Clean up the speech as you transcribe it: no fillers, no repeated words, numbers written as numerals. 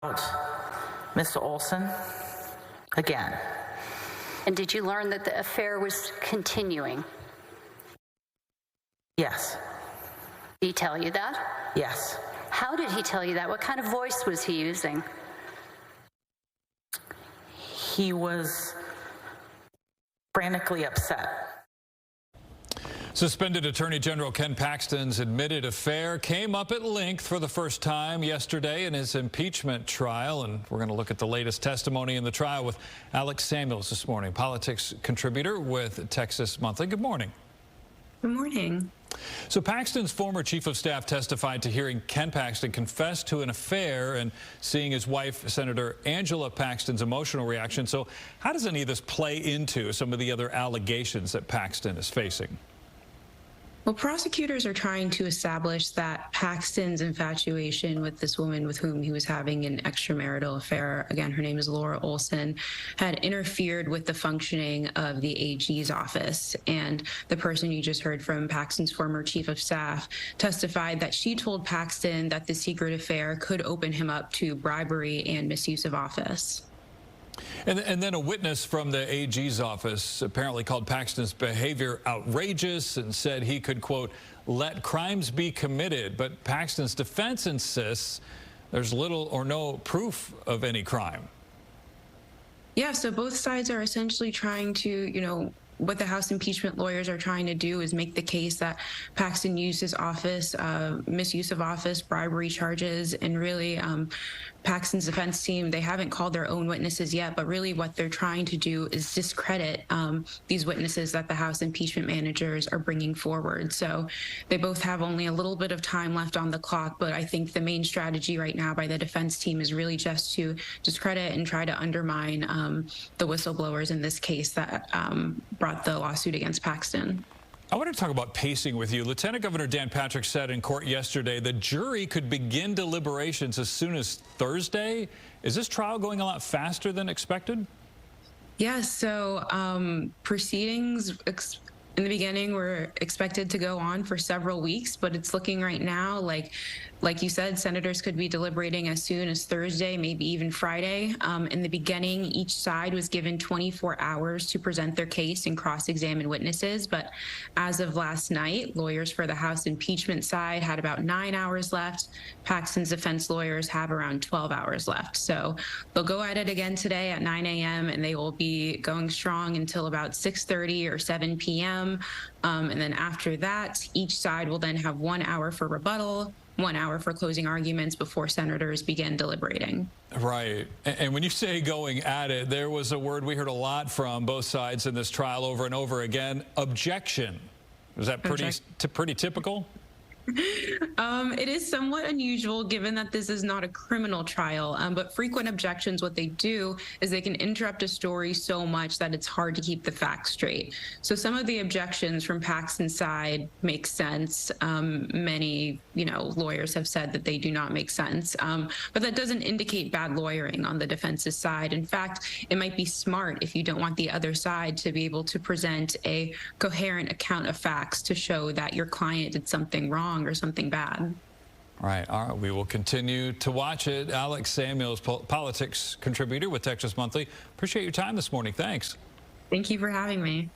Mr. Olson again. And did you learn that the affair was continuing? Yes. Did he tell you that? Yes. How did he tell you that? What kind of voice was he using? He was frantically upset. Suspended Attorney General Ken Paxton's admitted affair came up at length for the first time yesterday in his impeachment trial. And we're going to look at the latest testimony in the trial with Alex Samuels this morning, politics contributor with Texas Monthly. Good morning. Good morning. So Paxton's former chief of staff testified to hearing Ken Paxton confess to an affair and seeing his wife, Senator Angela Paxton's emotional reaction. So how does any of this play into some of the other allegations that Paxton is facing? Well, prosecutors are trying to establish that Paxton's infatuation with this woman with whom he was having an extramarital affair, again, her name is Laura Olson, had interfered with the functioning of the AG's office. And the person you just heard from, Paxton's former chief of staff, testified that she told Paxton that the secret affair could open him up to bribery and misuse of office. And then a witness from the AG's office apparently called Paxton's behavior outrageous and said he could, quote, let crimes be committed. But Paxton's defense insists there's little or no proof of any crime. Yeah, so both sides are essentially trying to, what the House impeachment lawyers are trying to do is make the case that Paxton used his office, misuse of office, bribery charges, and really Paxton's defense team, they haven't called their own witnesses yet, but really what they're trying to do is discredit these witnesses that the House impeachment managers are bringing forward. So they both have only a little bit of time left on the clock, but I think the main strategy right now by the defense team is really just to discredit and try to undermine the whistleblowers in this case that brought the lawsuit against Paxton. I want to talk about pacing with you. Lieutenant Governor Dan Patrick said in court yesterday the jury could begin deliberations as soon as Thursday. Is this trial going a lot faster than expected? Yeah, so proceedings in the beginning were expected to go on for several weeks, but it's looking right now like you said, senators could be deliberating as soon as Thursday, maybe even Friday. In the beginning, each side was given 24 hours to present their case and cross-examine witnesses. But as of last night, lawyers for the House impeachment side had about 9 hours left. Paxton's defense lawyers have around 12 hours left. So they'll go at it again today at 9 a.m. and they will be going strong until about 6:30 or 7 p.m. And then after that, each side will then have 1 hour for rebuttal, 1 hour for closing arguments before senators begin deliberating. Right. And when you say going at it, there was a word we heard a lot from both sides in this trial over and over again, objection. Was that pretty typical? It is somewhat unusual given that this is not a criminal trial, but frequent objections, what they do is they can interrupt a story so much that it's hard to keep the facts straight. So some of the objections from Paxton's side make sense. Many, lawyers have said that they do not make sense, but that doesn't indicate bad lawyering on the defense's side. In fact, it might be smart if you don't want the other side to be able to present a coherent account of facts to show that your client did something wrong or something bad. All right. We will continue to watch it. Alex Samuels, politics contributor with Texas Monthly. Appreciate your time this morning. Thanks. Thank you for having me.